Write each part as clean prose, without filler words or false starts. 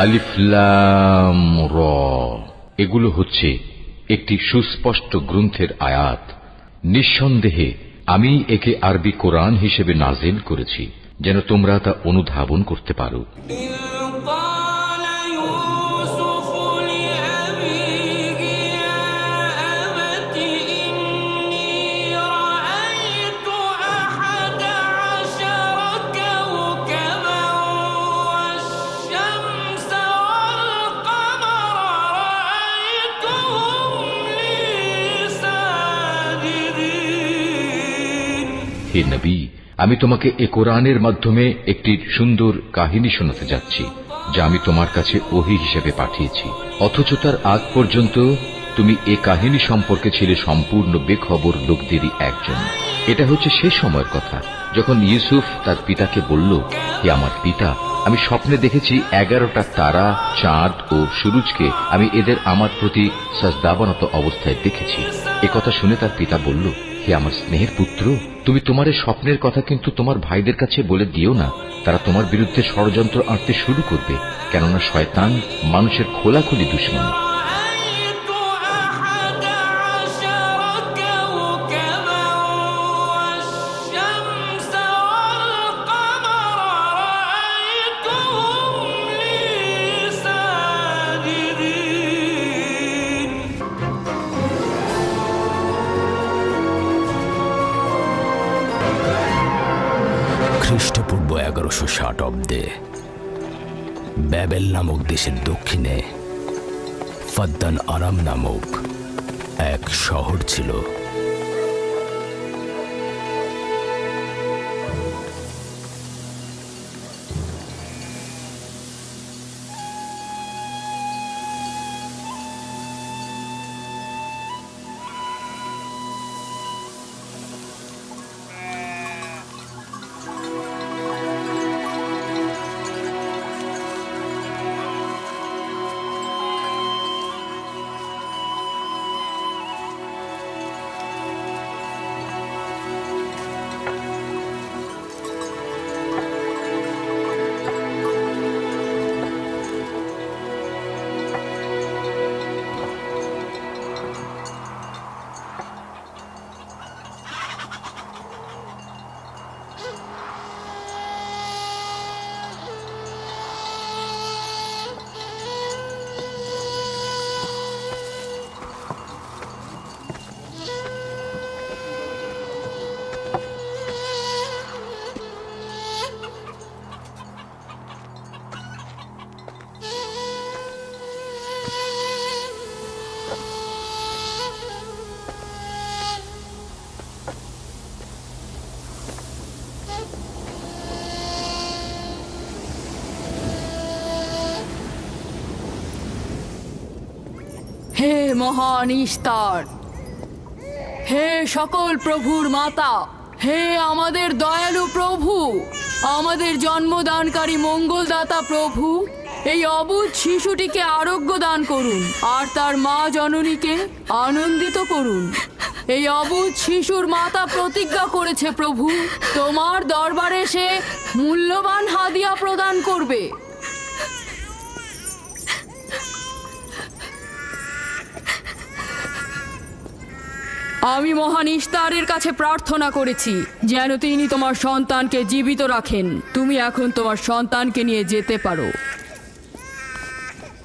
আলিফ লাম র, এগুলো হচ্ছে একটি সুস্পষ্ট গ্রন্থের আয়াত। নিঃসন্দেহে আমি একে আরবি কোরআন হিসেবে নাজিল করেছি যেন তোমরা তা অনুধাবন করতে পারো। হে নবী, আমি তোমাকে এ কোরআনের মাধ্যমে একটি সুন্দর কাহিনী শোনাতে যাচ্ছি যা আমি তোমার কাছে ওহী হিসেবে পাঠিয়েছি, অথচ তার আগ পর্যন্ত তুমি এ কাহিনী সম্পর্কে ছিলে সম্পূর্ণ বেখবর লোকদেরই একজন। এটা হচ্ছে সে সময়ের কথা যখন ইউসুফ তার পিতাকে বলল, হে আমার পিতা, আমি স্বপ্নে দেখেছি 11টা তারা, চাঁদ ও সূরজকে আমি এদের আমার প্রতি সাজদাবনত অবস্থায় দেখেছি। একথা শুনে তার পিতা বলল, হে আমার স্নেহের পুত্র, তুমি তোমার এই স্বপ্নের কথা কিন্তু তোমার ভাইদের কাছে বলে দিও না, তারা তোমার বিরুদ্ধে ষড়যন্ত্র আঁটতে শুরু করবে, কেননা শয়তান মানুষের খোলাখুলি দুশমন। খ্রিস্টপূর্ব 1160 অব্দে ব্যাবেল নামক দেশের দক্ষিণে ফাদ্দান আরাম নামক এক শহর ছিল। হে মহান ইস্তার, হে সকল প্রভুর মাতা, হে আমাদের দয়ালু প্রভু, আমাদের জন্মদানকারী মঙ্গলদাতা প্রভু, এই অবুঝ শিশুটিকে আরোগ্য দান করুন আর তার মা জননীকে আনন্দিত করুন। এই অবুঝ শিশুর মাতা প্রতিজ্ঞা করেছে প্রভু, তোমার দরবারে সে মূল্যবান হাদিয়া প্রদান করবে। আমি মহান ইস্তারের কাছে প্রার্থনা করেছি যেন তিনি তোমার সন্তানকে জীবিত রাখেন। তুমি এখন তোমার সন্তানকে নিয়ে যেতে পারো।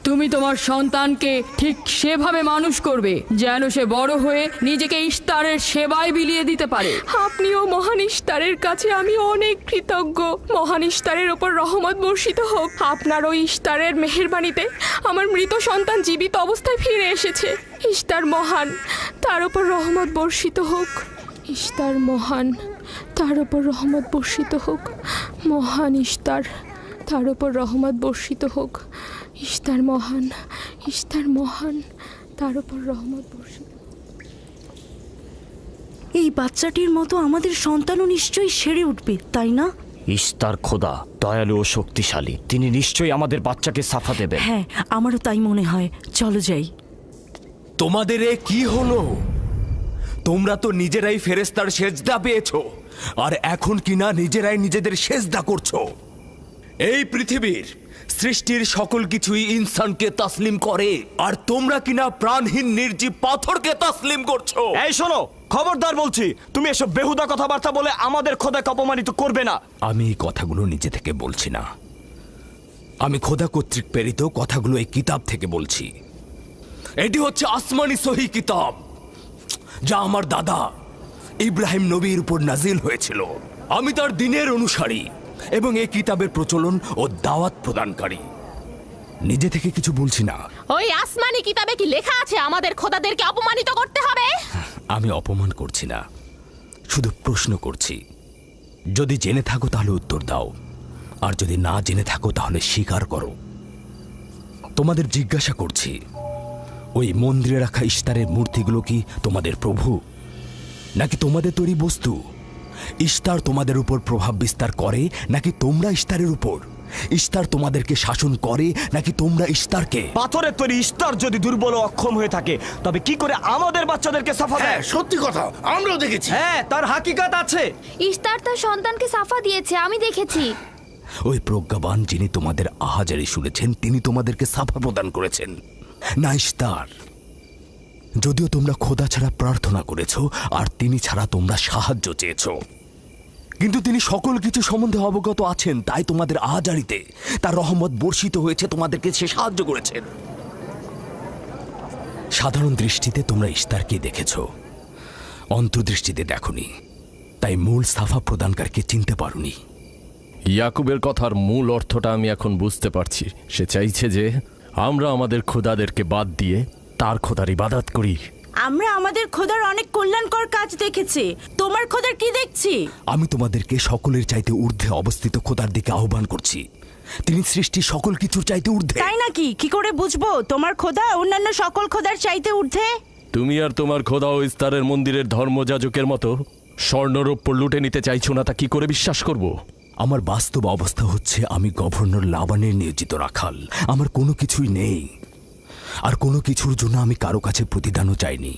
তুমি তোমার সন্তানকে ঠিক সেভাবে মানুষ করবে যেন সে বড় হয়ে নিজেকে ইস্তারের সেবায় বিলিয়ে দিতে পারে। আপনিও মহান ইস্তারের কাছে আমি অনেক কৃতজ্ঞ। মহান ইস্তারের ওপর রহমত বর্ষিত হোক। আপনার ওই ইস্তারের মেহেরবানিতে আমার মৃত সন্তান জীবিত অবস্থায় ফিরে এসেছে। ইস্তার মহান, তার ওপর রহমত বর্ষিত হোক। ইস্তার মহান, তার ওপর রহমত বর্ষিত হোক। মহান ইস্তার, তার ওপর রহমত বর্ষিত হোক। ইস্তার মহান, ইস্তার মহান, তার ওপর রহমত বর্ষিত। এই বাচ্চাটির মতো আমাদের সন্তানও নিশ্চয়ই সেরে উঠবে, তাই না? ইস্তার খোদা দয়ালু ও শক্তিশালী, তিনি নিশ্চয়ই আমাদের বাচ্চাকে সাফা দেবেন। হ্যাঁ, আমারও তাই মনে হয়। চলো যাই। তোমাদের এ কি হলো? তোমরা তো নিজেরাই ফেরেশতার সেজদা পেয়েছো, আর এখন কিনা নিজেরাই নিজেদের সেজদা করছো। এই পৃথিবীর সৃষ্টির সকল কিছুই ইনসানকে তাসলিম করে, আর তোমরা কিনা প্রাণহীন নির্জীব পাথরকে তাসলিম করছো। এই শোনো, খবরদার বলছি, তুমি এসব বেহুদা কথাবার্তা বলে আমাদের খোদাকে অপমানিত করবে না। আমি এই কথাগুলো নিজে থেকে বলছি না, আমি খোদা কর্তৃক প্রেরিত কথাগুলো এই কিতাব থেকে বলছি। এটি হচ্ছে আসমানি সহি কিতাব, যা আমার দাদা ইব্রাহিম নবীর উপর নাজিল হয়েছিল। আমি তার দিনের অনুসারী এবং এই কিতাবের প্রচলন ও দাওয়াত প্রদানকারী। নিজে থেকে কিছু বলছি না। ওই আসমানি কিতাবে কি লেখা আছে আমাদের খোদাদেরকে অপমানিত করতে হবে? আমি অপমান করছি না, শুধু প্রশ্ন করছি। যদি জেনে থাকো তাহলে উত্তর দাও, আর যদি না জেনে থাকো তাহলে স্বীকার করো। তোমাদের জিজ্ঞাসা করছি, ওই মন্দিরে রাখা ইস্তারের মূর্তিগুলো কি তোমাদের প্রভু, নাকি তোমাদের তৈরি বস্তু? ইস্তার তোমাদের উপর প্রভাব বিস্তার করে নাকি তোমরা ইস্তারের উপর? ইস্তার তোমাদেরকে শাসন করে নাকি তোমরা ইস্তারকে? পাথরের তৈরি ইস্তার যদি দুর্বল ও অক্ষম হয়ে থাকে, তবে কি করে আমাদের বাচ্চাদেরকে সাফা দেয়? সত্যি কথা, আমরাও দেখেছি। হ্যাঁ, তার হাকিকাত আছে। ইস্তার তার সন্তানকে সাফা দিয়েছে, আমি দেখেছি। ওই প্রজ্ঞাবান যিনি তোমাদের আহাজারি শুনেছেন, তিনি তোমাদেরকে সাফা প্রদান করেছেন, না ইস্তার। যদিও তোমরা খোদা ছাড়া প্রার্থনা করেছো আর তিনি ছাড়া তোমরা সাহায্য চেয়েছো, কিন্তু তিনি সকল কিছু সম্বন্ধে অবগত আছেন, তাই তোমাদের আহাজারিতে তার রহমত বর্ষিত হয়েছে, তোমাদেরকে সে সাহায্য করেছেন। সাধারণ দৃষ্টিতে তোমরা ইস্তারকে দেখেছো, অন্তর্দৃষ্টিতে দেখোনি, তাই মূল সাফা প্রদানকারীকে চিনতে পারোনি। ইয়াকুবের কথার মূল অর্থটা আমি এখন বুঝতে পারছি। সে চাইছে যে আমরা আমাদের খোদাদেরকে বাদ দিয়ে তার খোদার ইবাদত করি। আমরা আমাদের খোদার অনেক কল্যাণকর কাজ দেখেছি, তোমার খোদার কি দেখছি? আমি তোমাদেরকে সকলের চাইতে ঊর্ধ্বে অবস্থিত খোদার দিকে আহ্বান করছি। তিনি সৃষ্টির সকল কিছুর চাইতে ঊর্ধ্বে। তাই নাকি? কি করে বুঝবো তোমার খোদা অন্যান্য সকল খোদার চাইতে ঊর্ধ্বে? তুমি আর তোমার খোদা ও ইস্তারের মন্দিরের ধর্মযাজকের মতো স্বর্ণরৌপ্য লুটে নিতে চাইছো না, তা কি করে বিশ্বাস করব? আমার বাস্তব অবস্থা হচ্ছে, আমি গভর্নর লাবানের নিয়োজিত রাখাল। আমার কোনো কিছুই নেই, আর কোনো কিছুর জন্য আমি কারো কাছে প্রতিদানও চাইনি।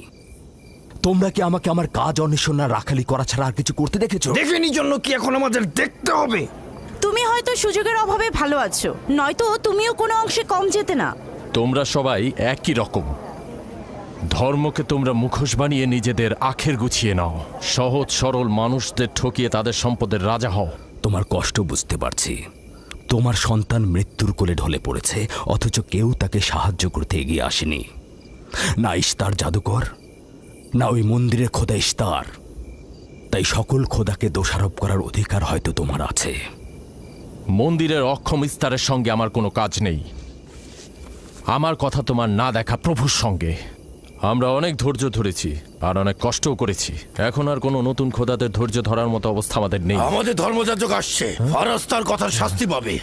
তোমরা কি আমাকে আমার কাজ অন্বেষণ না রাখালি করা ছাড়া আর কিছু করতে দেখেছো? দেখেনি জন্য কি এখন আমাদের দেখতে হবে? তুমি হয়তো সুযোগের অভাবে ভালো আছো, নয়তো তুমিও কোনো অংশে কম যেতে না। তোমরা সবাই একই রকম। ধর্মকে তোমরা মুখোশ বানিয়ে নিজেদের আখের গুছিয়ে নাও, সহজ সরল মানুষদের ঠকিয়ে তাদের সম্পদের রাজা হও। তোমার কষ্ট বুঝতে পারছি। তোমার সন্তান মৃত্যুর কোলে ঢলে পড়েছে, অথচ কেউ তাকে সাহায্য করতে এগিয়ে আসেনি। না ইস্তার জাদুকর, না ওই মন্দিরের খোদা ইস্তার। তাই সকল খোদাকে দোষারোপ করার অধিকার হয়তো তোমার আছে। মন্দিরের অক্ষম ইস্তারের সঙ্গে আমার কোনো কাজ নেই। আমার কথা তোমার না দেখা প্রভুর সঙ্গে। আমরা অনেক ধৈর্য ধরেছি আর অনেক কষ্টও করেছি। এখন আর কোনো নতুন খোদাদের ধৈর্য ধরার মতো অবস্থা আমাদের নেই। আমাদের ধর্মযাজক আসছে, ফারাজ তার কথার শাস্তি পাবে।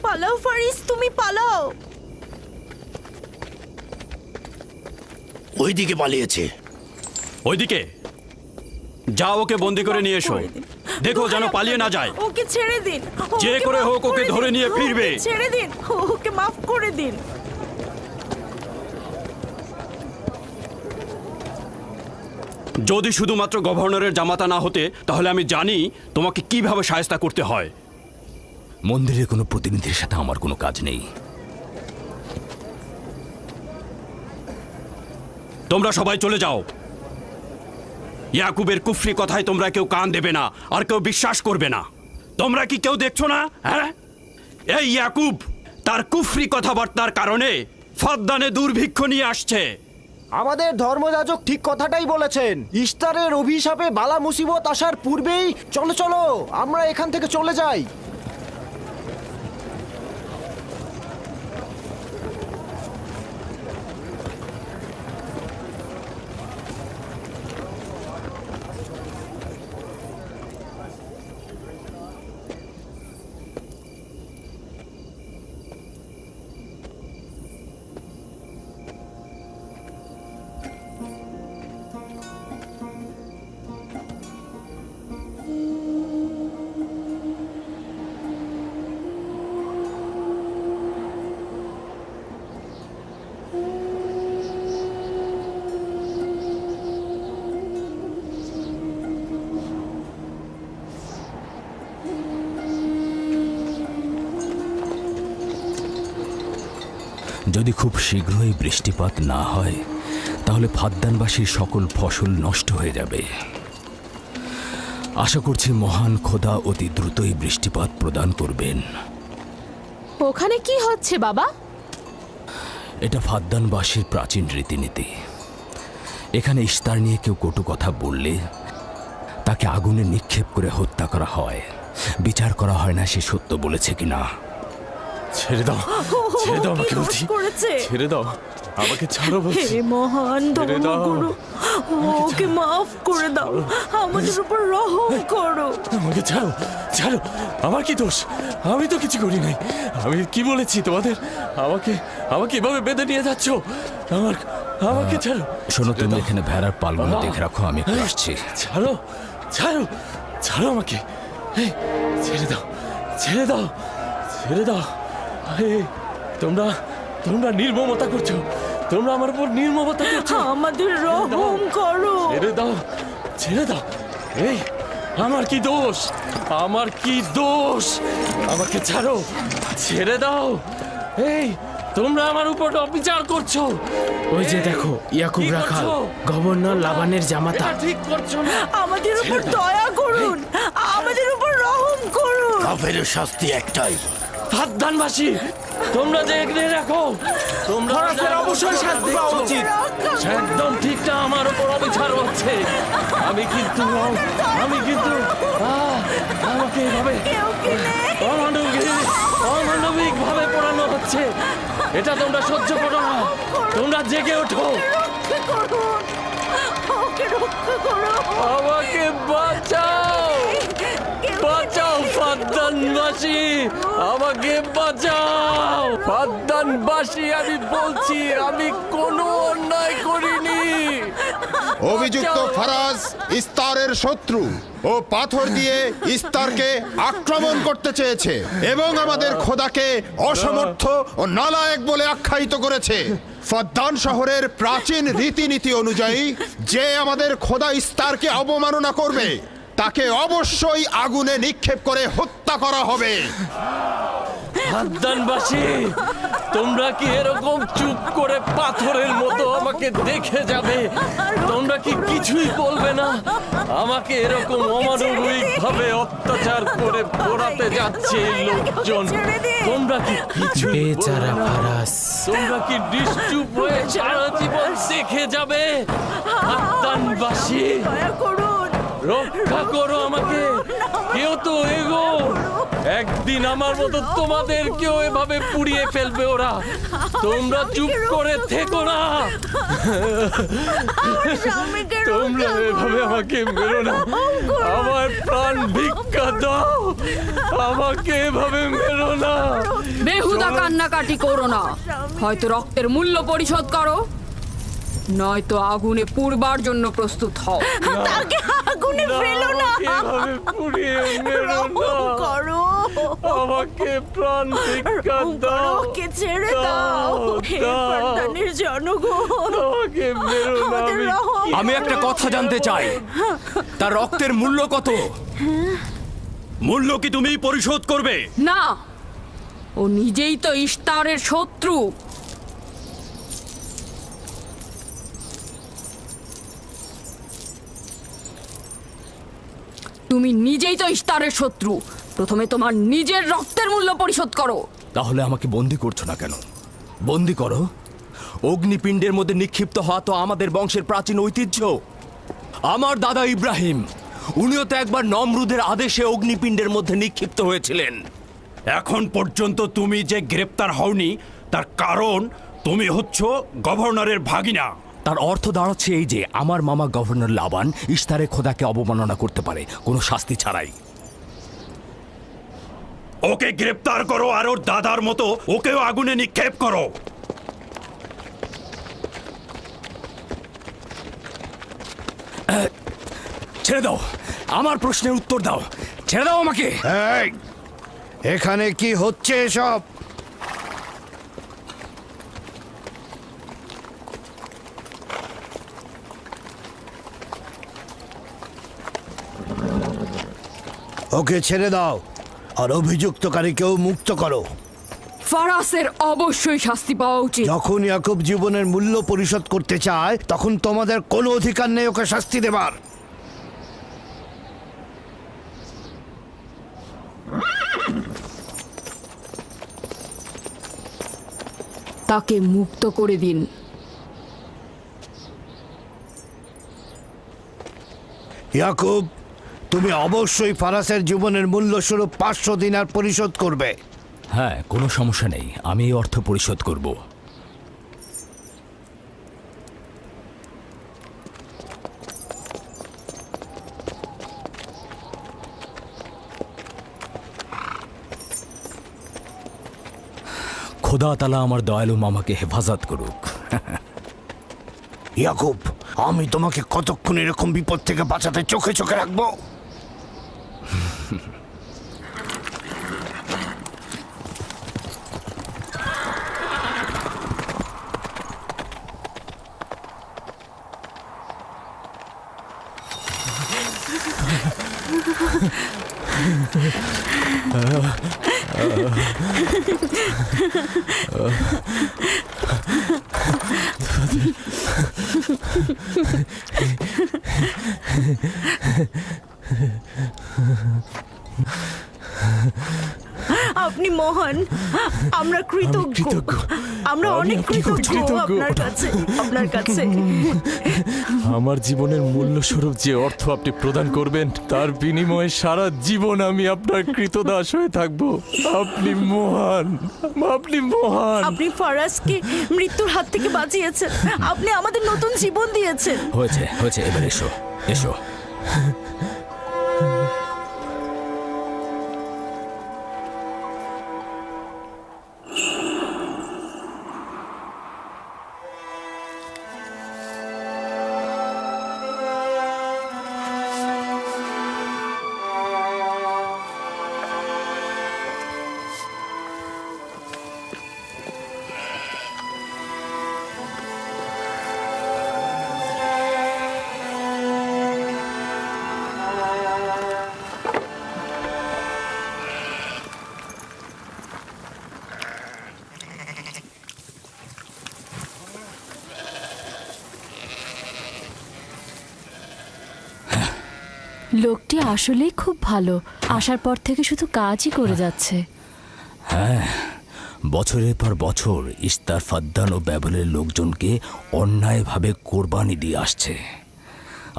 পালাও ফারিস, তুমি পালাও। ওইদিকে পালিয়েছে। ওইদিকে যাও, ওকে বন্দি করে নিয়ে এসো। দেখো যেন পালিয়ে না যায়। ওকে ছেড়ে দিন, যে ওকে করে মাফ হোক ওকে দিন, ধরে নিয়ে ফিরবে। ওকে ছেড়ে দিন, ওকে মাফ করে দিন। যদি শুধুমাত্র গভর্নরের জামাতা না হতে, তাহলে আমি জানি তোমাকে কিভাবে শায়েস্তা করতে হয়। মন্দিরের কোনো প্রতিনিধির সাথে আমার কোনো কাজ নেই। তোমরা সবাই চলে যাও। ইয়াকুবের কুফরি কথায় তোমরা কেউ কান দেবে না, আর কেউ বিশ্বাস করবে না। তোমরা কি কেউ দেখছো না? হ্যাঁ, এই ইয়াকুব তার কুফরি কথাবার্তার কারণে ফাদ্দানে দুর্ভিক্ষ নিয়ে আসছে। আমাদের ধর্মযাজক ঠিক কথাটাই বলেছেন। ইস্তারের অভিশাপে বালা মুসিবত আসার পূর্বেই চলো চলো আমরা এখান থেকে চলে যাই। যদি খুব শীঘ্রই বৃষ্টিপাত না হয় তাহলে ফাদ্দানবাসীর সকল ফসল নষ্ট হয়ে যাবে। আশা করছি মহান খোদা অতি দ্রুতই বৃষ্টিপাত প্রদান করবেন। ওখানে কি হচ্ছে বাবা? এটা ফাদ্দানবাসীর প্রাচীন রীতিনীতি। এখানে ইস্তার নিয়ে কেউ কটু কথা বললে তাকে আগুনে নিক্ষেপ করে হত্যা করা হয়। বিচার করা হয় না সে সত্য বলেছে কিনা। ছেড়ে দাও, ছেড়ে দাও আমাকে বলছি, ছেড়ে দাও আমাকে, ছাড়ো বলছি। হে মহান ছেড়ে দাও। ধর্মগুরু, ওকে মাফ করে দাও, আমাদের উপর রহম করো। আমাকে ছাড়ো, ছাড়ো। আমার কি দোষ? আমি তো কিছু করি নাই। আমি কি বলেছি তোমাদের? আমাকে আমাকে এভাবে বেঁধে নিয়ে যাচ্ছ? আমাকে ছাড়ো। শোনো, তুমি এখানে ভেড়ার পালগুলো দেখে রাখো, আমি একটু আসছি। ছাড়ো, ছাড়ো, ছাড়ো আমাকে। এই, ছেড়ে দাও, ছেড়ে দাও, ছেড়ে দাও। এই, তোমরা তোমরা নির্মমতা করছো, তোমরা আমার উপর নির্মমতা করছো। আমাদের রহম করো। ছেড়ে দাও, ছেড়ে দাও। এই, আমার কি দোষ? আমার কি দোষ? আমাকে ছাড়ো, ছেড়ে দাও। এই, তোমরা আমার উপর অবিচার করছো। ওই যে দেখো, ইয়াকুব রাখাল, গভর্নর লাবানের জামাতা। এটা ঠিক করছো না। আমাদের উপর দয়া করুন, আমাদের উপর রহম করুন। কাফেরের শাস্তি একটাই। ফাদ্দানবাসী, তোমরা দেখে রাখো, তোমরা অবশ্যই শাস্তি পাওয়া উচিত। একদম ঠিক না, আমার উপর অবিচার হচ্ছে। আমি কিন্তু আমাকে এভাবে অমানবিক ভাবে পড়ানো হচ্ছে। এটা তোমরা সহ্য করো না, তোমরা জেগে ওঠো। আমাকে বাঁচাও, বাঁচাও ফাদ্দানবাসী, আমাকে বাঁচাও ফাদ্দানবাসী। আমি বলছি আমি কোনো অন্যায় করিনি। অভিযুক্ত ফারাজ ইস্তারের শত্রু ও পাথর দিয়ে ইস্তারকে আক্রমণ করতে চেয়েছে এবং আমাদের খোদাকে অসমর্থ ও নালায়েক বলে আখ্যায়িত করেছে। ফাদ্দান শহরের প্রাচীন রীতিনীতি অনুযায়ী যে আমাদের খোদা ইস্তারকে অবমাননা করবে তাকে অবশ্যই আগুনে নিক্ষেপ করে হত্যা করা হবে। ফাদ্দানবাসী, তোমরা কি এরকম চুপ করে পাথরের মতো আমাকে দেখে যাবে? তোমরা কি কিছুই বলবে না? আমাকে এরকম অমানবিক ভাবে অত্যাচার করে পোড়াতে যাচ্ছে এই লোকজন। তোমরা কি কিছু বেচারা ফারাজ, তোমরা কি নিশ্চুপ হয়ে সারা জীবন দেখে যাবে? ফাদ্দানবাসী, রক্ষা করো আমাকে, কেউ তো এগো। একদিন আমার মতো তোমাদের কেউ এভাবে পুড়িয়ে ফেলবে ওরা। তোমরা চুপ করে থেকো না, তোমরা এভাবে আমাকে মেরো না। আমার প্রাণ ভিক্ষা দাও, আমাকে এভাবে মেরো না। বেহুদা কান্নাকাটি করো না, হয়তো রক্তের মূল্য পরিশোধ করো, নয়তো আগুনে পুড়বার জন্য প্রস্তুত হও। তাকে আগুনে ফেলো না, এভাবে পুড়িয়ে মেরো না, করো, আমাকে প্রাণ ভিক্ষা দাও, ওকে ছেড়ে দাও। হে ফাদ্দানের জনগণ, আমাকে মেরো না। আমাদের রহম। আমি একটা কথা জানতে চাই, তার রক্তের মূল্য কত? মূল্য কি তুমি পরিশোধ করবে? না, ও নিজেই তো ইস্তারের শত্রু। তুমি নিজেই তো ইস্তারের শত্রু। প্রথমে তোমার নিজের রক্তের মূল্য পরিশোধ করো। তাহলে আমাকে বন্দি করছো না কেন? বন্দি করো। অগ্নিপিণ্ডের মধ্যে নিক্ষিপ্ত হওয়া তো আমাদের বংশের প্রাচীন ঐতিহ্য। আমার দাদা ইব্রাহিম, উনিও তো একবার নমরুদের আদেশে অগ্নিপিণ্ডের মধ্যে নিক্ষিপ্ত হয়েছিলেন। এখন পর্যন্ত তুমি যে গ্রেপ্তার হওনি তার কারণ তুমি হচ্ছ গভর্নরের ভাগিনা। তার অর্থ দাঁড়াচ্ছে এই যে আমার মামা গভর্নর লাবান ইস্তারে খোদাকে অবমাননা করতে পারে কোনো শাস্তি ছাড়াই। ওকে গ্রেপ্তার করো আর ওর দাদার মতো ওকেও আগুনে নিক্ষেপ করো। ছেড়ে দাও, আমার প্রশ্নের উত্তর দাও, ছেড়ে দাও আমাকে। এখানে কি হচ্ছে এসব? ওকে ছেড়ে দাও আর অভিযুক্তকারীকেও মুক্ত করো। ফারাসের অবশ্যই শাস্তি পাওয়া উচিত। যখন ইয়াকুব জীবনের মূল্য পরিশোধ করতে চায় তখন তোমাদের কোনো অধিকার নেই ওকে শাস্তি দেবার। তাকে মুক্ত করে দিন। ইয়াকুব, তুমি অবশ্যই ফারাসের জীবনের মূল্য স্বরূপ 500 দিনার পরিশোধ করবে। হ্যাঁ, কোনো সমস্যা নেই, আমি এই অর্থ পরিশোধ করব। খোদা তাআলা আমার দয়ালু মামাকে হেফাজত করুক। ইয়াকুব, আমি তোমাকে কতক্ষণ এরকম বিপদ থেকে বাঁচাতে চোখে চোখে রাখবো। আপনি মহান, আমরা কৃতজ্ঞ, আমরা অনেক কৃতজ্ঞ আপনার কাছে। আমার জীবনের মূল্য স্বরূপ যে অর্থ আপনি প্রদান করবেন তার বিনিময়ে সারা জীবন আমি আপনার কৃতদাস হয়ে থাকব। আপনি মহান, আপনি মহান। আপনি ফারাজকে মৃত্যুর হাত থেকে বাঁচিয়েছেন, আপনি আমাদের নতুন জীবন দিয়েছেন। হয়েছে হয়েছে, এবার এসো এসো। লোকটি আসলেই খুব ভালো, আসার পর থেকে শুধু কাজই করে যাচ্ছে। হ্যাঁ, বছরের পর বছর ইস্তার, ফাদ্দান ও ব্যাবলের লোকজনকে অন্যায়ভাবে কোরবানি দিয়ে আসছে।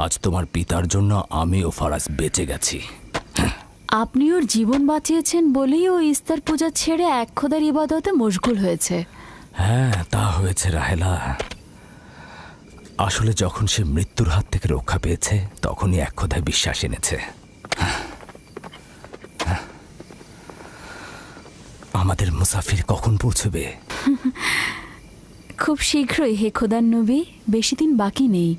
আজ তোমার পিতার জন্য আমি ও ফারাজ বেঁচে গেছি। আপনি ওর জীবন বাঁচিয়েছেন বলেই ও ইস্তার পূজা ছেড়ে এক খোদার ইবাদতে মশগুল হয়েছে। হ্যাঁ, তা হয়েছে রাহেলা। আসলে যখন সে মৃত্যুর হাত থেকে রক্ষা পেয়েছে তখনই এক খোদায় বিশ্বাস এনেছে। আমাদের মুসাফির কখন পৌঁছবে? খুব শীঘ্রই হে খোদার নবী, বেশি দিন বাকি নেই।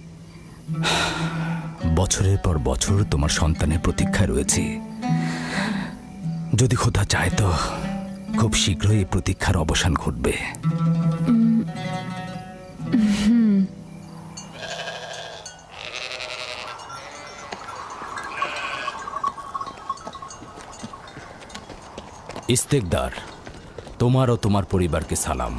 বছরের পর বছর তোমার সন্তানের প্রতীক্ষায় রয়েছি। যদি খোদা চায় তো খুব শীঘ্রই এই প্রতীক্ষার অবসান ঘটবে। ইস্তেকদার, তোমার ও তোমার পরিবারকে সালাম।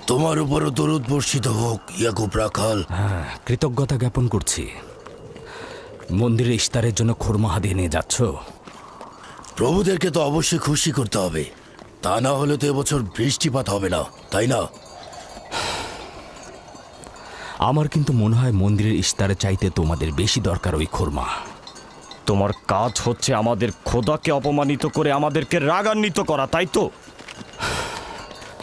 তোমার উপরও দরুদ বর্ষিত হোক ইয়াকুব রাখাল। হ্যাঁ, কৃতজ্ঞতা জ্ঞাপন করছি। মন্দিরে ইস্তারের জন্য খোরমা হাদিয়ে নিয়ে যাচ্ছ? প্রভুদেরকে তো অবশ্যই খুশি করতে হবে, তা না হলে তো এবছর বৃষ্টিপাত হবে না, তাই না? আমার কিন্তু মনে হয় মন্দিরের ইস্তারে চাইতে তোমাদের বেশি দরকার ওই খোরমা। তোমার কাজ হচ্ছে আমাদের খোদাকে অপমানিত করে আমাদেরকে রাগান্বিত করা, তাই তো?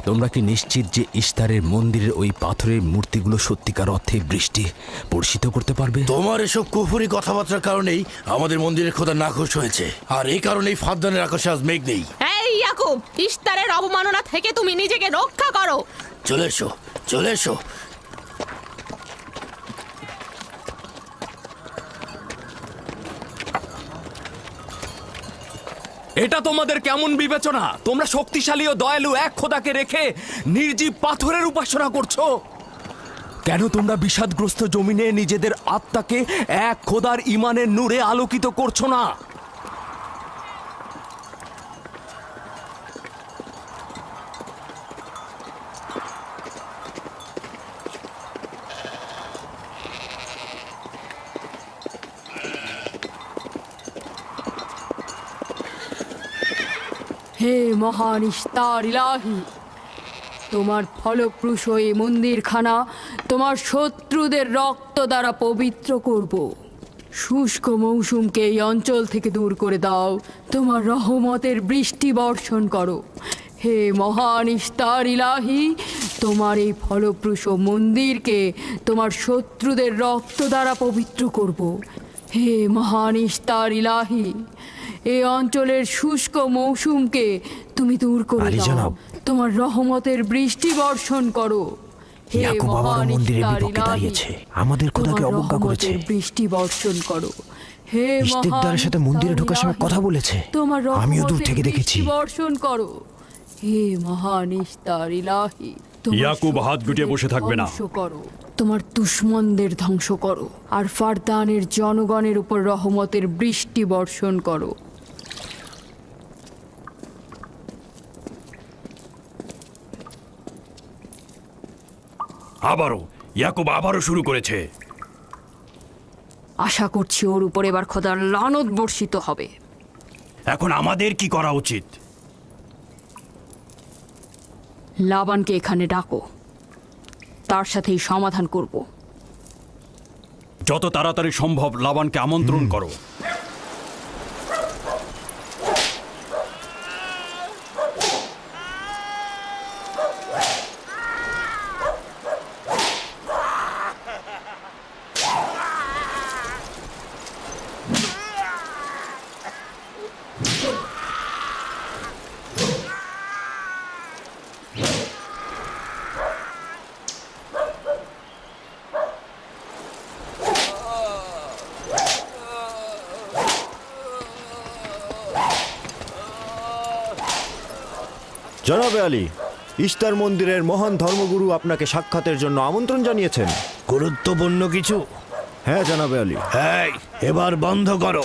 তোমরা কি নিশ্চিত যে ইস্তারের মন্দিরের ওই পাথরের মূর্তিগুলো সত্যিকার অর্থে বৃষ্টি বর্ষিত করতে পারবে? তোমার এসব কুফুরি কথাবার্তার কারণেই আমাদের মন্দিরের খোদা নাখোশ হয়েছে, আর এই কারণেই ফাদ্দানের আকাশে আজ মেঘ নেই। এই ইয়াকুব, ইস্তারের অবমাননা থেকে তুমি নিজেকে রক্ষা করো। চলে এসো, চলে এসো। এটা তোমাদের কেমন বিবেচনা? তোমরা শক্তিশালী ও দয়ালু এক খোদাকে রেখে নির্জীব পাথরের উপাসনা করছো। কেন তোমরা বিষাদগ্রস্ত জমিনে নিজেদের আত্মাকে এক খোদার ঈমানের নূরে আলোকিত করছো না? হে মহান ইস্তার ইলাহি, তোমার ফলপ্রসূ এই মন্দিরখানা তোমার শত্রুদের রক্ত দ্বারা পবিত্র করব। শুষ্ক মৌসুমকে এই অঞ্চল থেকে দূর করে দাও, তোমার রহমতের বৃষ্টি বর্ষণ করো। হে মহান ইস্তার ইলাহি, তোমার এই ফলপ্রসূ মন্দিরকে তোমার শত্রুদের রক্ত দ্বারা পবিত্র করব। হে মহান ইস্তার ইলাহি, এই অঞ্চলের শুষ্ক মৌসুমকে তুমি দূর করে আলী দাও, জনাব। তোমার রহমতের বৃষ্টি বর্ষণ করো। হে ইয়াকুব আবারও মহান মন্দিরের ইস্তার বিপক্ষে ইলাহি, দাঁড়িয়েছে। আমাদের খোদাকে তোমার অবজ্ঞা করেছে। রহমতের বৃষ্টি বর্ষণ করো। হে ইশতেকদারের সাথে মন্দিরে ঢোকার সময় কথা বলেছে। তোমার আমিও দূর রহমতের থেকে দেখেছি। বৃষ্টি বর্ষণ করো। হে মহান ইস্তার ইলাহি, তোমার ইয়াকুব হাত গুটিয়ে বসে থাকবে না। ধ্বংস করো, তোমার দুশমনদের ধ্বংস করো, আর ফারদানের জনগণের উপর রহমতের বৃষ্টি বর্ষণ করো। ইয়াকুব আবারও শুরু করেছে। আশা করছি ওর উপর এবার খোদার লানত বর্ষিত হবে। এখন আমাদের কি করা উচিত? লাবানকে এখানে ডাকো, তার সাথেই সমাধান করব। যত তাড়াতাড়ি সম্ভব লাবানকে আমন্ত্রণ করো। জনাবে আলী, ইস্তার মন্দিরের মহান ধর্মগুরু আপনাকে সাক্ষাতের জন্য আমন্ত্রণ জানিয়েছেন। গুরুত্বপূর্ণ কিছু? হ্যাঁ জনাবে আলী। এই, এবার বন্ধ করো।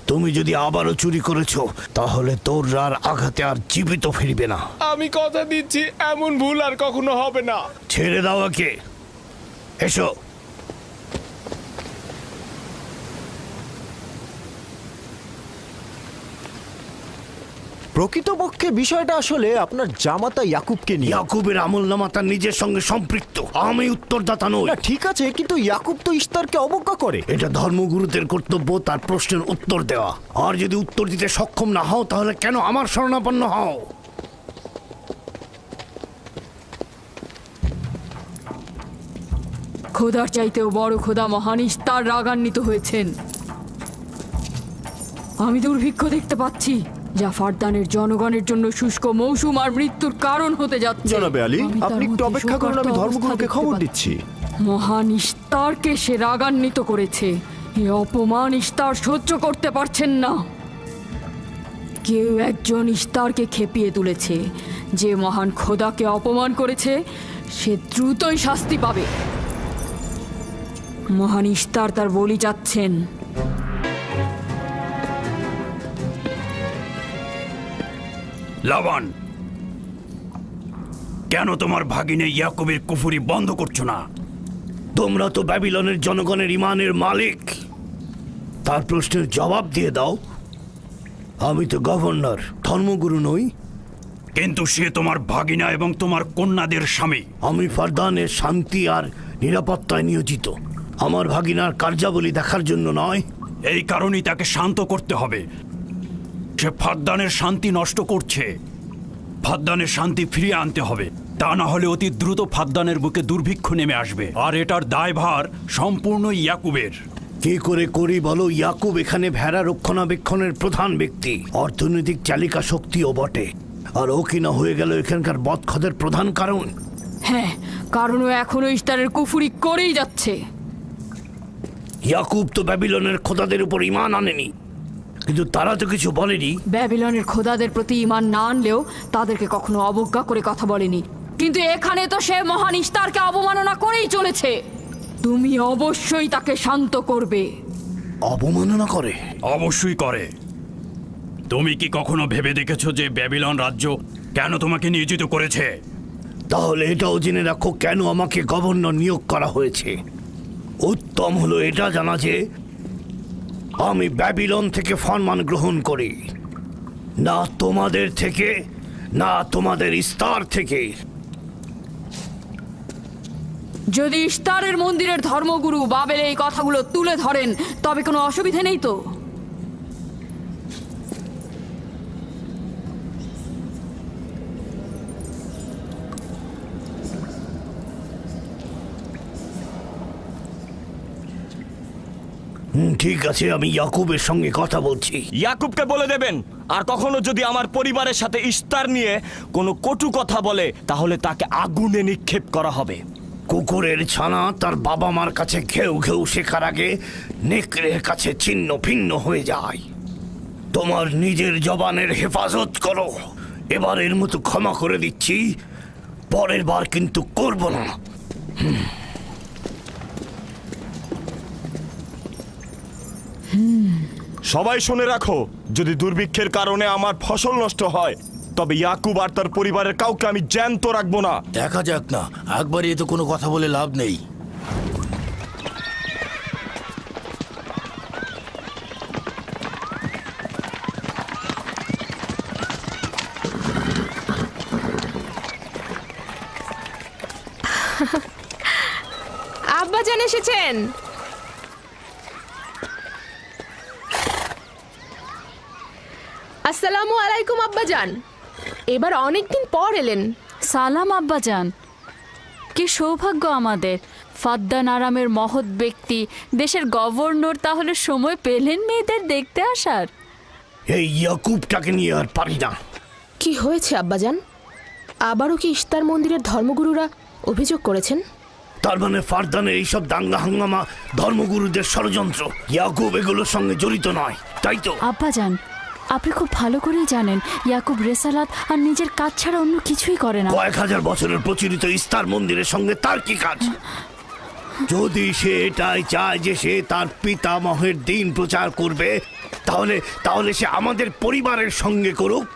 তুমি যদি আবারও চুরি করেছো তাহলে তোর আর আঘাতে আর জীবিত ফিরবে না। আমি কথা দিচ্ছি এমন ভুল আর কখনো হবে না। ছেড়ে দাও একে। এসো। প্রকৃতপক্ষে বিষয়টা আসলে আপনার জামাতা ইয়াকুবকে নিয়ে। ইয়াকুবের আমলনামা তার নিজের সঙ্গে সম্পৃক্ত। আমি উত্তরদাতা নই। না ঠিক আছে, কিন্তু ইয়াকুব তো ইস্তারকে অবজ্ঞা করে। এটা ধর্মগুরুদের কর্তব্য তার প্রশ্নের উত্তর দেওয়া। আর যদি উত্তর দিতে সক্ষম না হও তাহলে কেন আমার শরণাপন্ন হও? খোদার চাইতেও বড় খোদা মহান ইস্তার রাগান্বিত হয়েছেন। আমি দুর্ভিক্ষ দেখতে পাচ্ছি, যা ফারদানের জনগণের জন্য শুষ্ক মৌসুম আর মৃত্যুর কারণ হতে যাচ্ছে। জনাবে আলী, আমি তার আপনি একটু মধ্যে অপেক্ষা করুন, আমি শোকার্ত ধর্মগুরুকে অবস্থা খবর দেখতে দিচ্ছি। মহান ইস্তারকে সে রাগান্বিত করেছে। এ অপমান ইস্তার সহ্য করতে পারছেন না। কেউ একজন ইস্তারকে খেপিয়ে তুলেছে। যে মহান খোদাকে অপমান করেছে সে দ্রুতই শাস্তি পাবে। মহান ইস্তার তার বলি চাচ্ছেন। লাবান, কেন তোমার ভাগিনে ইয়াকুবের কুফরি বন্ধ করছো না? তোমরা তো ব্যাবিলনের জনগণের ইমানের মালিক। তার প্রশ্নের জবাব দিয়ে দাও। আমি তো গভর্নর, ধর্মগুরু নই। কিন্তু সে তোমার ভাগিনা এবং তোমার কন্যাদের স্বামী। আমি ফারদানের শান্তি আর নিরাপত্তায় নিয়োজিত। আমার ভাগিনার কার্যাবলী দেখার জন্য নয়। এই কারণেই তাকে শান্ত করতে হবে। সে ফারদানের শান্তি নষ্ট করছে। ফারদানের শান্তি ফিরিয়ে আনতে হবে, তা না হলে অতি দ্রুত ফারদানের বুকে দুর্ভিক্ষ নেমে আসবে, আর এটার দায়ভার সম্পূর্ণ ইয়াকুবের। কি করে করি বলো? ইয়াকুব এখানে ভেড়া রক্ষণাবেক্ষণের প্রধান ব্যক্তি, অর্থনৈতিক চালিকা শক্তিও বটে। আর ও কিনা হয়ে গেল এখানকার বদখদের প্রধান কারণ। হ্যাঁ, কারণ ও এখনো ইস্তারের কুফরি করেই যাচ্ছে। ইয়াকুব তো ব্যাবিলনের খোদাদের উপর ঈমান আনেনি, কিন্তু তারা তো কিছু বলেনি। ব্যাবিলনের খোদাদের প্রতি ঈমান না আনলেও তাদেরকে কখনো অবজ্ঞা করে কথা বলেনি। কিন্তু এখানে তো সে মহান ইস্তারকে অবমাননা করেই চলেছে। তুমি অবশ্যই তাকে শান্ত করবে। অবমাননা করে? অবশ্যই করে। তুমি কি কখনো ভেবে দেখেছো যে ব্যাবিলন রাজ্য কেন তোমাকে নিয়োজিত করেছে? তাহলে এটাও জেনে রাখো কেন আমাকে গভর্নর নিয়োগ করা হয়েছে। উত্তম হলো এটা জানা যে আমি ব্যাবিলন থেকে ফরমান গ্রহণ করি, না তোমাদের থেকে, না তোমাদের ইস্তার থেকে। যদি ইস্তারের মন্দিরের ধর্মগুরু বাবেল এই কথাগুলো তুলে ধরেন তবে কোনো অসুবিধা নেই তো? ঠিক আছে, আমি ইয়াকুবের সঙ্গে কথা বলছি। ইয়াকুবকে বলে দেবেন, আর কখনো যদি আমার পরিবারের সাথে ইস্তার নিয়ে কোনো কটু কথা বলে তাহলে তাকে আগুনে নিক্ষেপ করা হবে। কুকুরের ছানা তার বাবা মার কাছে ঘেউ ঘেউ শেখার আগে নেকড়ের কাছে ছিন্ন ভিন্ন হয়ে যায়। তোমার নিজের জবানের হেফাজত করো। এবারের মতো ক্ষমা করে দিচ্ছি, পরের বার কিন্তু করব না। সবাই শুনে রাখো, যদি দুর্ভিক্ষের কারণে আমার ফসল নষ্ট হয় তবে ইয়াকুব আর তার পরিবারের কাউকে আমি জ্যান্ত রাখবো না। দেখা যাক না, একবারই তো কোনো কথা বলে লাভ নেই। আব্বাজান এসেছেন। আসসালামু আলাইকুম আব্বাজান, এবার অনেকদিন পর এলেন। সালাম আব্বাজান। কি সৌভাগ্য আমাদের, ফাদ্দান আরামের মহৎ ব্যক্তি দেশের গভর্নর তাহলে সময় পেলেন মেয়েদের দেখতে আসার। এই ইয়াকুবটাকে নিয়ে আর পারি না। কি হয়েছে আব্বাজান? আবারও কি ইস্তার মন্দিরের ধর্মগুরুরা অভিযোগ করেছেন? তার মানে ফারদানের এইসব দাঙ্গা হাঙ্গামা ধর্মগুরুদের ষড়যন্ত্র। ইয়াকুব এগুলোর সঙ্গে জড়িত নয়, তাই তো? আব্বাজান, আপনি খুব ভালো করেই জানেন ইয়াকুব রেসালাত আর নিজের কাজ ছাড়া অন্য কিছুই করে না। কয়েক হাজার বছরের প্রচলিত ইস্তার মন্দিরের সঙ্গে তার কি কাজ? যদি সে এটাই চায় যে সে তার পিতামহের দিন প্রচার করবে, তাহলে সে আমাদের পরিবারের সঙ্গে করুক।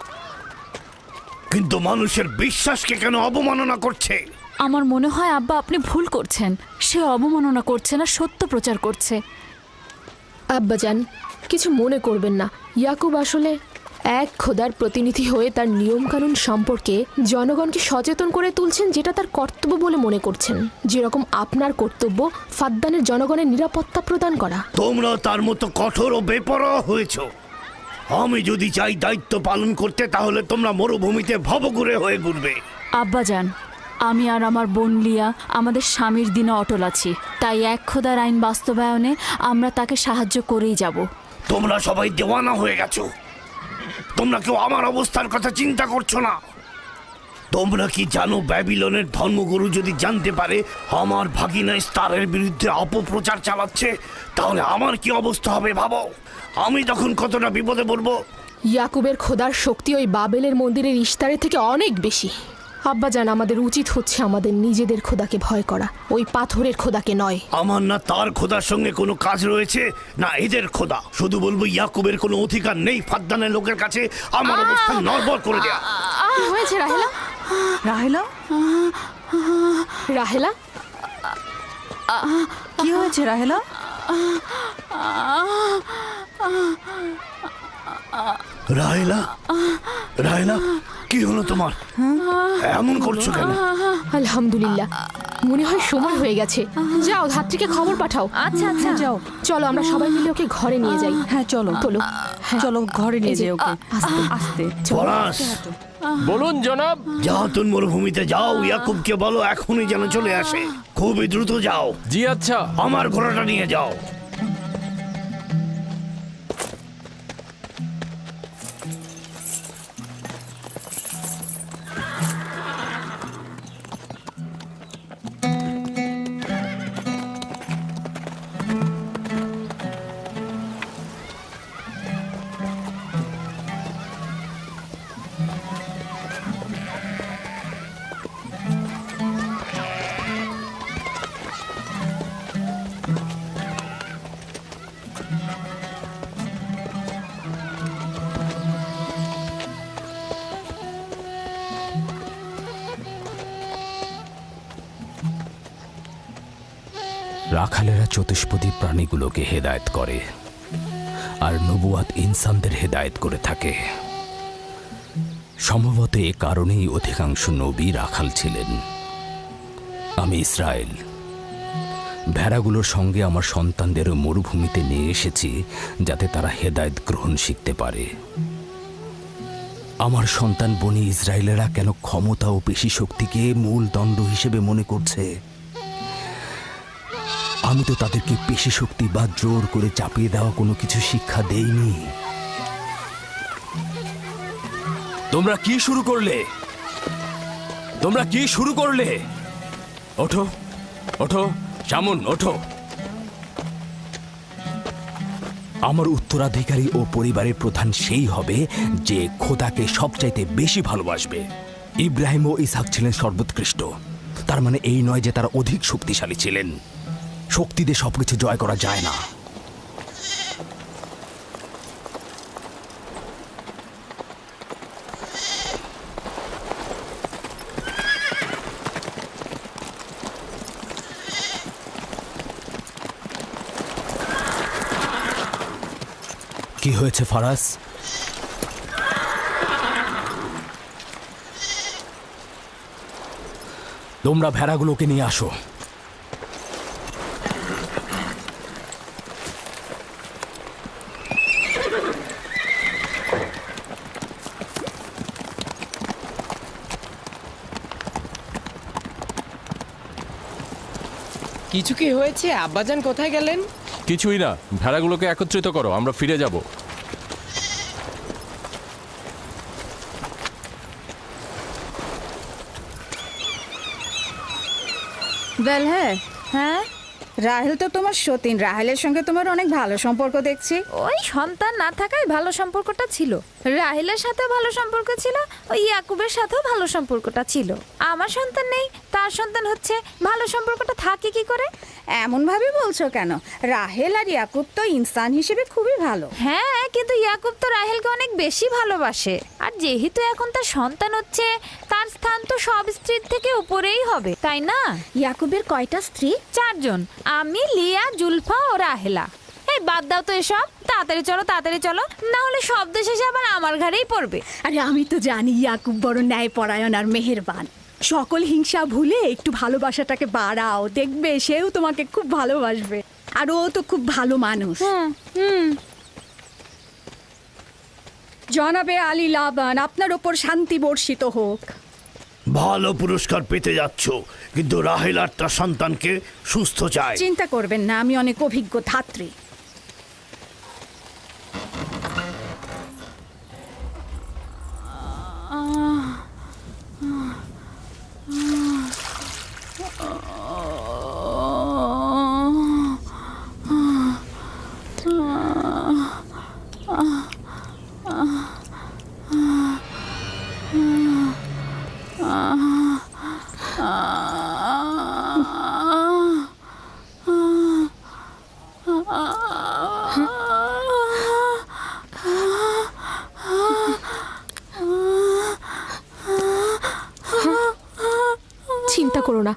কিন্তু মানুষের বিশ্বাসকে কেন অবমাননা করছে? আমার মনে হয় আব্বা আপনি ভুল করছেন। সে অবমাননা করছে না, সত্য প্রচার করছে। আব্বাজান, কিছু মনে করবেন না। ইয়াকুব আসলে এক খোদার প্রতিনিধি হয়ে তার নিয়মকানুন সম্পর্কে জনগণকে সচেতন করে তুলছেন, যেটা তার কর্তব্য বলে মনে করছেন। যেরকম আপনার কর্তব্য ফাদ্দানের জনগণের নিরাপত্তা প্রদান করা। তোমরা তার মতো কঠোর ও বেপরোয়া হয়েছ। আমি যদি চাই দায়িত্ব পালন করতে, তাহলে তোমরা মরুভূমিতে ভবঘুরে হয়ে ঘুরবে। আব্বাজান, আমি আর আমার বোন লিয়া আমাদের স্বামীর দিনে অটল আছি, তাই এক খোদার আইন বাস্তবায়নে আমরা তাকে সাহায্য করেই যাব। তোমরা সবাই দেওয়ানা হয়ে গেছো। তোমরা কেউ আমার অবস্থার কথা চিন্তা করছো না। তোমরা কি জানো, ব্যাবিলনের ধর্মগুরু যদি জানতে পারে আমার ভাগিনা ইস্তারের বিরুদ্ধে অপপ্রচার চালাচ্ছে, তাহলে আমার কি অবস্থা হবে ভাবো। আমি তখন কতটা বিপদে পড়বো। ইয়াকুবের খোদার শক্তি ওই বাবেলের মন্দিরের ইস্তারের থেকে অনেক বেশি। আব্বাজান, আমাদের উচিত হচ্ছে আমাদের নিজেদের খোদাকে ভয় করা, ওই পাথরের খোদাকে নয়। আমার না তার খোদার সঙ্গে কোনো কাজ রয়েছে, না এদের খোদা। শুধু বলবো ইয়াকুবের কোনো অধিকার নেই ফাদ্দানের লোকের কাছে আমার অবস্থান নড়বড় করে দেয়া। কি হয়েছে রাহেলা? রাহেলা, রাহেলা, কি হয়েছে রাহেলা? রাহেলা, রাহেলা, কি হলো তোমার? এমন করছো কেন? আলহামদুলিল্লাহ, মনে হয় সময় হয়ে গেছে। যাও, ধাত্রীকে খবর পাঠাও। আচ্ছা আচ্ছা, যাও। চলো আমরা সবাই মিলে ওকে ঘরে নিয়ে যাই। হ্যাঁ চলো, চলো, চলো ঘরে নিয়ে যাই ওকে। আস্তে আস্তে। পলাশ, বলুন জনাব। যাও তুন মরুভূমিতে যাও, ইয়াকুবকে বলো এখনই যেন চলে আসে। খুবই দ্রুত যাও। জি আচ্ছা। আমার ঘোড়াটা নিয়ে যাও। রাখালেরা চতুষ্পদী প্রাণীগুলোকে হেদায়েত করে, আর নবুয়াত ইনসানদের হেদায়েত করে থাকে। সম্ভবত এ কারণেই অধিকাংশ নবী রাখাল ছিলেন। আমি ইসরায়েল ভেড়াগুলোর সঙ্গে আমার সন্তানদেরও মরুভূমিতে নিয়ে এসেছি, যাতে তারা হেদায়েত গ্রহণ শিখতে পারে। আমার সন্তান বনি ইসরায়েলেরা কেন ক্ষমতা ও পেশি শক্তিকে মূল দণ্ড হিসেবে মনে করছে? আমি তো তাদেরকে পেশি শক্তি বা জোর করে চাপিয়ে দেওয়া কোনো কিছু শিক্ষা দেইনি। তোমরা কি শুরু করলে? তোমরা কি শুরু করলে? ওঠো ওঠো শামুন, ওঠো। আমার উত্তরাধিকারী ও পরিবারের প্রধান সেই হবে যে খোদাকে সবচাইতে বেশি ভালোবাসবে। ইব্রাহিম ও ইসহাক ছিলেন সর্বোৎকৃষ্ট। তার মানে এই নয় যে তারা অধিক শক্তিশালী ছিলেন। শক্তি দিয়ে সবকিছু জয় করা যায় না। কি হয়েছে ফারাজ? তোমরা ভেড়াগুলোকে নিয়ে আসো। কিছু কি হয়েছে? আব্বাজান কোথায় গেলেন? কিছুই না, ভেড়াগুলোকে একত্রিত করো, আমরা ফিরে যাব। বেল, হ্যাঁ রাহেল তো তোমার সতীন। রাহেলের সঙ্গে তোমার অনেক ভালো সম্পর্ক দেখছি। ওই সন্তান না থাকায় ভালো সম্পর্কটা ছিল। রাহেলের সাথে ভালো সম্পর্ক ছিল, ওই ইয়াকুবের সাথেও ভালো সম্পর্কটা ছিল। আমার সন্তান নেই, তার সন্তান হচ্ছে, ভালো সম্পর্কটা থাকে কি করে? এমন ভাবে বলছো কেন? রাহেল আর ইয়াকুব তো ইনসান হিসেবে খুবই ভালো। হ্যাঁ, কিন্তু ইয়াকুব তো রাহেলকে অনেক বেশি ভালোবাসে। আর যেহেতু এখন তার সন্তান হচ্ছে, তার স্থান তো সব স্ত্রীর থেকে উপরেই হবে, তাই না? ইয়াকুবের কয়টা স্ত্রী? 4 জন। আমি, লিয়া, জুলফা ও রাহেলা। এই বাদ দাও তো এসব, তাড়াতাড়ি চলো, তাড়াতাড়ি চলো, না হলে শব্দ শেষে আবার আমার ঘাড়েই পড়বে। আরে আমি তো জানি ইয়াকুব বড় ন্যায়পরায়ণ আর মেহেরবান। সকল হিংসা ভুলে একটু ভালোবাসাটাকে বাড়াও, দেখবে সেও তোমাকে খুব ভালোবাসবে। আর ও তো খুব ভালো মানুষ। জনাবে আলী লাবান, আপনার ওপর শান্তি বর্ষিত হোক। ভালো পুরস্কার পেতে যাচ্ছ, কিন্তু রাহেল আর তার সন্তানকে সুস্থ চায়। চিন্তা করবেন না, আমি অনেক অভিজ্ঞ ধাত্রী। চিন্তা করো না,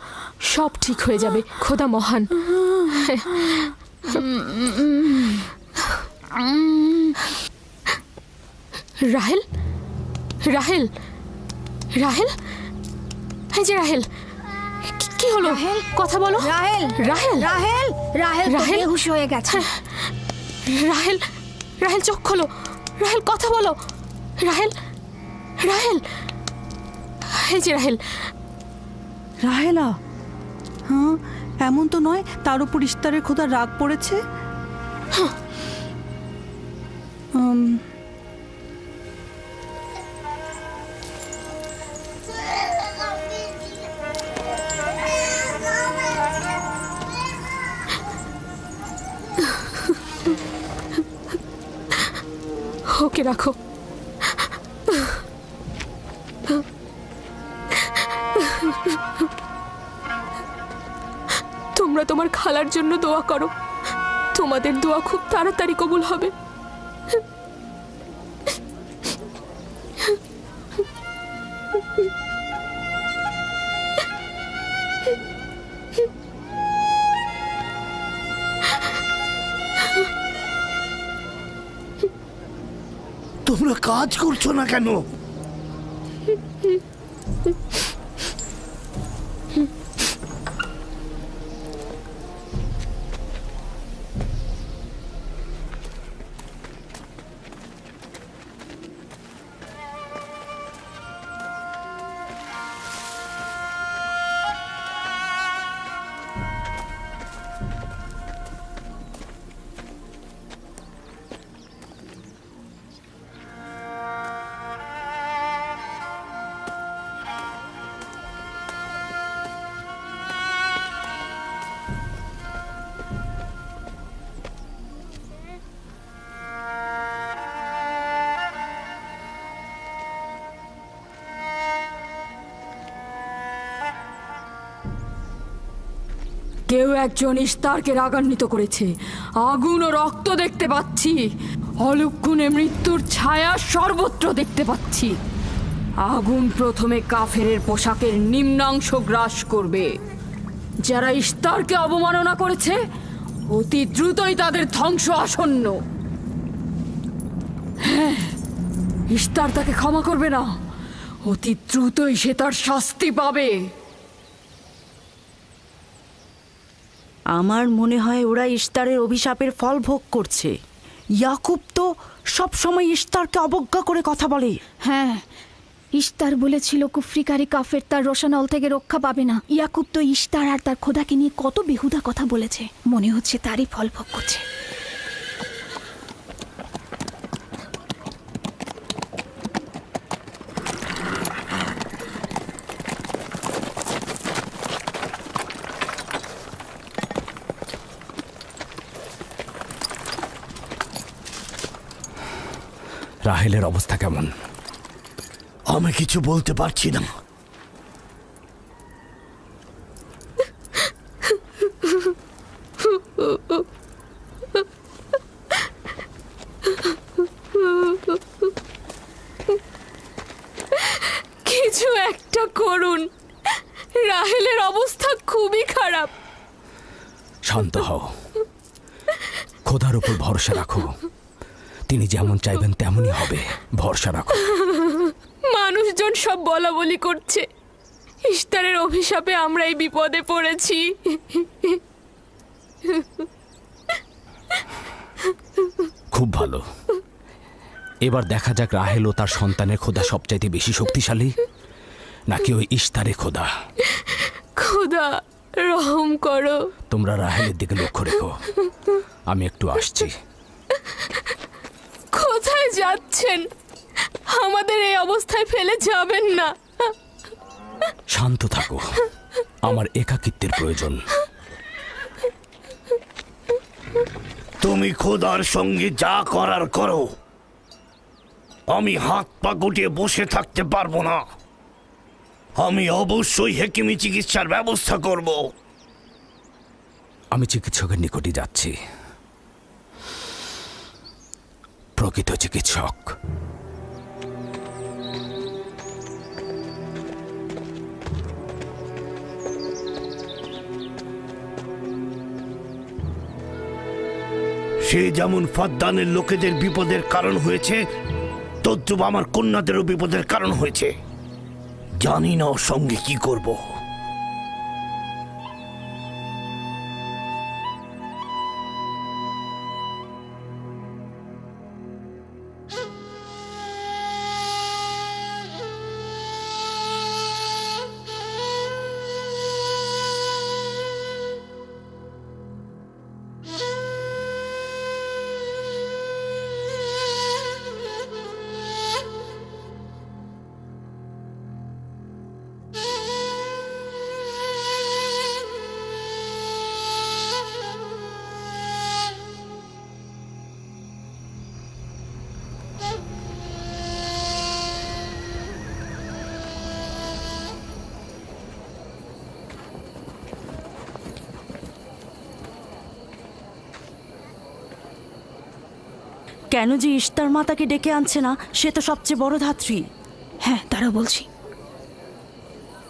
সব ঠিক হয়ে যাবে। খোদা মহান। রাহেল, রাহেল, রাহেল, এই যে রাহেল, কি হলো? কথা বলো। রাহেল, রাহেল, রাহেল, রাহেল রাহেল বেহুশ হয়ে গেছে। রাহেল, রাহেল চোখ খোলো। রাহেল কথা বলো। রাহেল, রাহেল, এই যে রাহেল। রাহেলা, হ্যাঁ এমন তো নয় তার উপর ইস্তারের খোদার রাগ পড়েছে। ওকে রাখো। তোমরা তোমার খালার জন্য দোয়া করো, তোমাদের দোয়া খুব তাড়াতাড়ি কবুল হবে। তোমরা কাজ করছো না কেন? কেউ একজন ইস্তারকে রাগান্বিত করেছে। আগুন ও রক্ত দেখতে পাচ্ছি, অলক্ষণে মৃত্যুর ছায়া সর্বত্র দেখতে পাচ্ছি। আগুন প্রথমে কাফেরের পোশাকের নিম্নাংশ গ্রাস করবে। যারা ইস্তারকে অবমাননা করেছে অতি দ্রুতই তাদের ধ্বংস আসন্ন। হ্যাঁ, ইস্তার তাকে ক্ষমা করবে না, অতি দ্রুতই সে তার শাস্তি পাবে। আমার মনে হয় ওরা ইস্তারের অভিশাপের ফল ভোগ করছে। ইয়াকুব তো সব সময় ইস্তারকে অবজ্ঞা করে কথা বলে। হ্যাঁ, ইস্তার বলেছিল কুফরিকারী কাফের তার রোশানল থেকে রক্ষা পাবে না। ইয়াকুব তো ইস্তার আর তার খোদাকে নিয়ে কত বেহুদা কথা বলেছে, মনে হচ্ছে তারই ফল ভোগ করছে। রাহেলের অবস্থা কেমন? আমি কিছু বলতে পারছি না। কিছু একটা করুন, রাহেলের অবস্থা খুবই খারাপ। শান্ত হও, খোদার উপর ভরসা রাখো। তিনি যেমন চাইবেন তেমনই হবে, ভরসা রাখো। মানুষজন সব বলা বলি করছে, ইস্তারের অভিশাপে আমরা এই বিপদে পড়েছি। খুব ভালো, এবার দেখা যাক রাহেল ও তার সন্তানের খোদা সবচাইতে বেশি শক্তিশালী নাকি ওই ইস্তারে খোদা। খোদা রহম করো। তোমরা রাহেলের দিকে লক্ষ্য রেখো, আমি একটু আসছি। কোথায় যাচ্ছেন? আমাদের এই অবস্থায় ফেলে যাবেন না। শান্ত থাকো, আমার একাকিত্বের প্রয়োজন। তুমি খোদার সঙ্গে যা করার করো, আমি হাত পা গুটিয়ে বসে থাকতে পারবো না। আমি অবশ্যই হেকিমি চিকিৎসার ব্যবস্থা করব। আমি চিকিৎসকের নিকটে যাচ্ছি, প্রকৃত চিকিৎসক। সে যেমন ফাদ্দানের লোকেদের বিপদের কারণ হয়েছে, তদ্রুপ আমার কন্যাদেরও বিপদের কারণ হয়েছে। জানি না ওর সঙ্গে কি করব। কেন যে ইস্তার মাতাকে ডেকে আনছে না, সে তো সবচেয়ে বড় ধাত্রী। হ্যাঁ, তারা বলছি।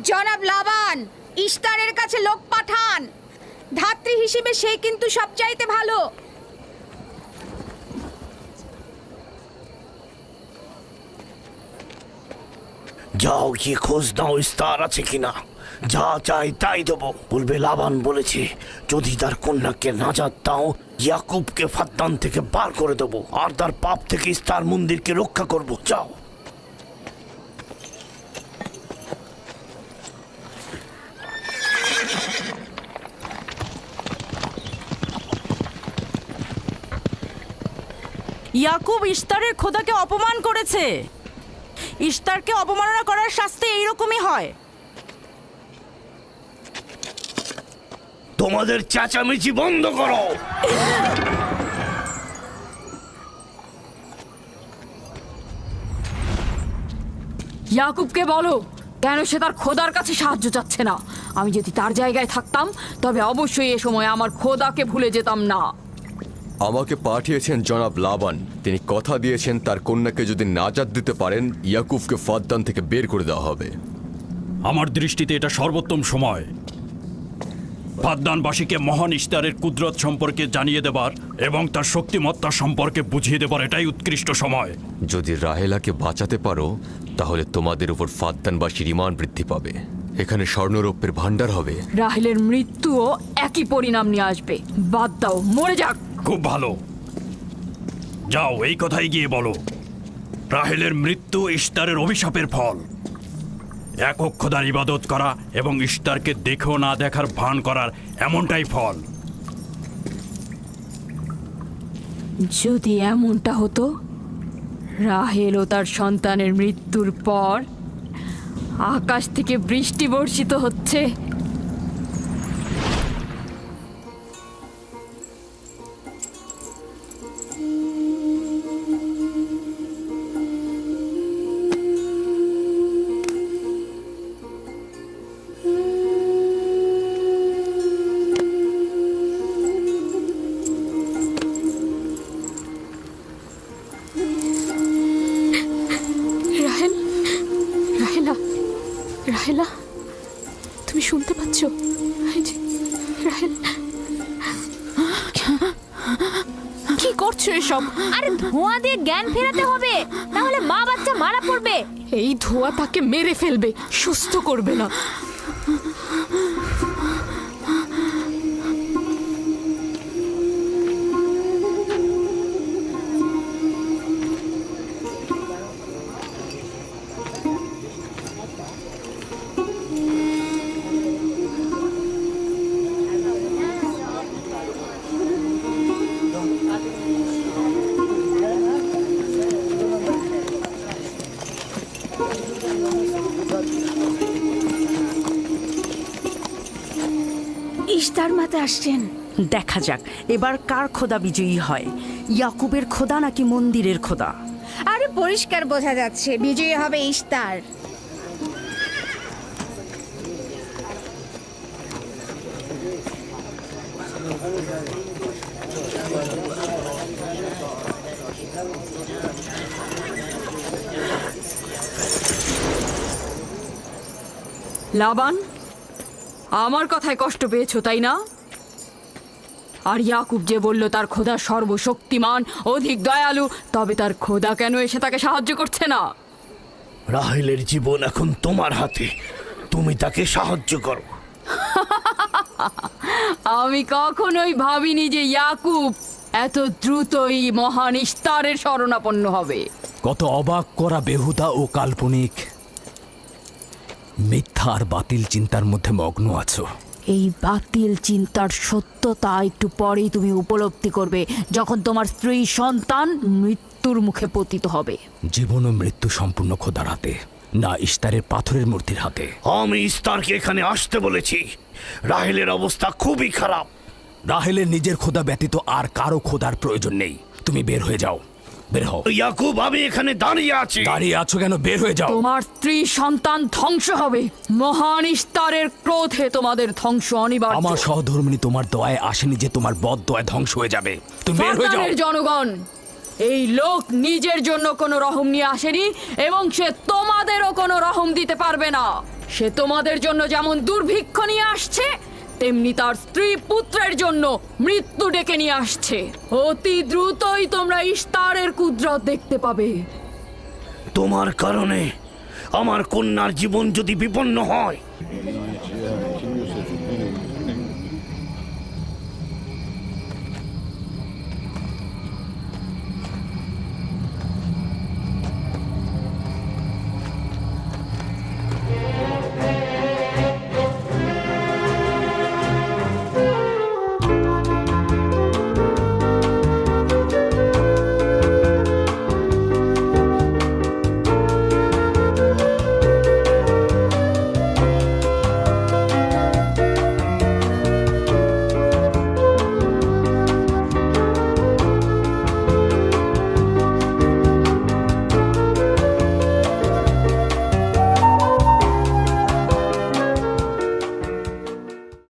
জনাব লাবান, ইস্তারের কাছে লোক পাঠান। ধাত্রী হিসেবে সে কিন্তু সবচাইতে ভালো। যাও গিয়ে খোঁজ দাও ইস্তার আছে কিনা। যা চাই তাই দেবো। বলবে লাবান বলেছে যদি তার কন্যাকে নাজাত দাও ইয়াকুবকে ফাদ্দান থেকে বার করে দেবো আর তার পাপ থেকে ইস্তার মন্দিরকে রক্ষা করব। যাও। ইয়াকুব ইস্তারের খোদাকে অপমান করেছে। ইস্তারকে অপমাননা করার শাস্তি এইরকমই হয়। তোমাদের চেঁচামেচি বন্ধ করো। ইয়াকুবকে বলো কেন সে তার খোদার কাছে সাহায্য চাচ্ছে না। আমি যদি তার জায়গায় থাকতাম তবে অবশ্যই এ সময় আমার খোদাকে ভুলে যেতাম না। আমাকে পাঠিয়েছেন জনাব লাবান। তিনি কথা দিয়েছেন তার কন্যাকে যদি নাজাত দিতে পারেন ইয়াকুবকে ফাদ্দান থেকে বের করে দেওয়া হবে। আমার দৃষ্টিতে এটা সর্বোত্তম সময় ফাদ্দানবাসীকে মহান ইস্তারের কুদরত সম্পর্কে জানিয়ে দেবার এবং তার শক্তিমত্তা সম্পর্কে বুঝিয়ে দেবার এটাই উৎকৃষ্ট সময়। যদি রাহেলাকে বাঁচাতে পারো তাহলে তোমাদের উপর ফাদ্দানবাসীর ঈমান বৃদ্ধি পাবে। এখানে স্বর্ণরৌপ্যের ভাণ্ডার হবে। রাহেলের মৃত্যুও একই পরিণাম নিয়ে আসবে। বাদ দাও, মরে যাক। খুব ভালো, যাও এই কথাই গিয়ে বলো রাহেলের মৃত্যু ইস্তারের অভিশাপের ফল। একক খোদার ইবাদত করা এবং ইস্তারকে দেখেও না দেখার ভান করার এমনটাই ফল। যদি এমনটা হতো, রাহেল ও তার সন্তানের মৃত্যুর পর আকাশ থেকে বৃষ্টি বর্ষিত হচ্ছে। রাহেলা, তুমি শুনতে পাচ্ছ? রাহেল, কি করছো এসব? আরে ধোঁয়া দিয়ে জ্ঞান ফেরাতে হবে, তাহলে মা বাচ্চা মারা পড়বে। এই ধোঁয়া তাকে মেরে ফেলবে, সুস্থ করবে না। ইস্তার মাতা আসছেন। দেখা যাক এবার কার খোদা বিজয়ী হয়, ইয়াকুবের খোদা নাকি মন্দিরের খোদা। আরে পরিষ্কার বোঝা যাচ্ছে বিজয়ী হবে ইস্তার। লাবান, আমার কথায় কষ্ট পেয়েছো তাই না? আর ইয়াকুব যে বলল তার খোদা সর্বশক্তিমান, অধিক দয়ালু, তবে তার খোদা কেন এসে তাকে সাহায্য করছে না? রাহেলের জীবন এখন তোমার হাতে, তুমি তাকে সাহায্য করো। আমি কখনোই ভাবিনি যে ইয়াকুব এত দ্রুতই মহান ইস্তারের শরণাপন্ন হবে। কত অবাক করা বেহুদা ও কাল্পনিক, মিথ্যা আর বাতিল চিন্তার মধ্যে মগ্ন আছো। এই বাতিল চিন্তার সত্যতা একটু পরেই তুমি উপলব্ধি করবে, যখন তোমার স্ত্রী সন্তান মৃত্যুর মুখে পতিত হবে। জীবন ও মৃত্যু সম্পূর্ণ খোদার হাতে, না ইস্তারের পাথরের মূর্তির হাতে। আমি ইস্তারকে এখানে আসতে বলেছি। রাহেলের অবস্থা খুবই খারাপ। রাহেলের নিজের খোদা ব্যতীত আর কারো খোদার প্রয়োজন নেই। তুমি বের হয়ে যাও, বের হও। ইয়াকুব, আমি এখানে দাঁড়িয়ে আছি। দাঁড়িয়ে আছো কেন? বের হয়ে যাও। তোমার স্ত্রী সন্তান ধ্বংস হবে। মহান ইস্তারের ক্রোধে তোমাদের ধ্বংস অনিবার্য। আমার সহধর্মিণী তোমার দয়ায় আসেনি যে তোমার বদ দয়ায় ধ্বংস হয়ে যাবে। তুমি বের হয়ে যাও। জনগণ, এই লোক নিজের জন্য কোনো রহম নিয়ে আসেনি এবং সে তোমাদেরও কোনো রহম দিতে পারবে না। সে তোমাদের জন্য যেমন দুর্ভিক্ষ নিয়ে আসছে, তেমনি তার স্ত্রী পুত্রের জন্য মৃত্যু ডেকে নিয়ে আসছে। অতি দ্রুতই তোমরা ইস্তারের কুদরত দেখতে পাবে। তোমার কারণে আমার কন্যার জীবন যদি বিপন্ন হয়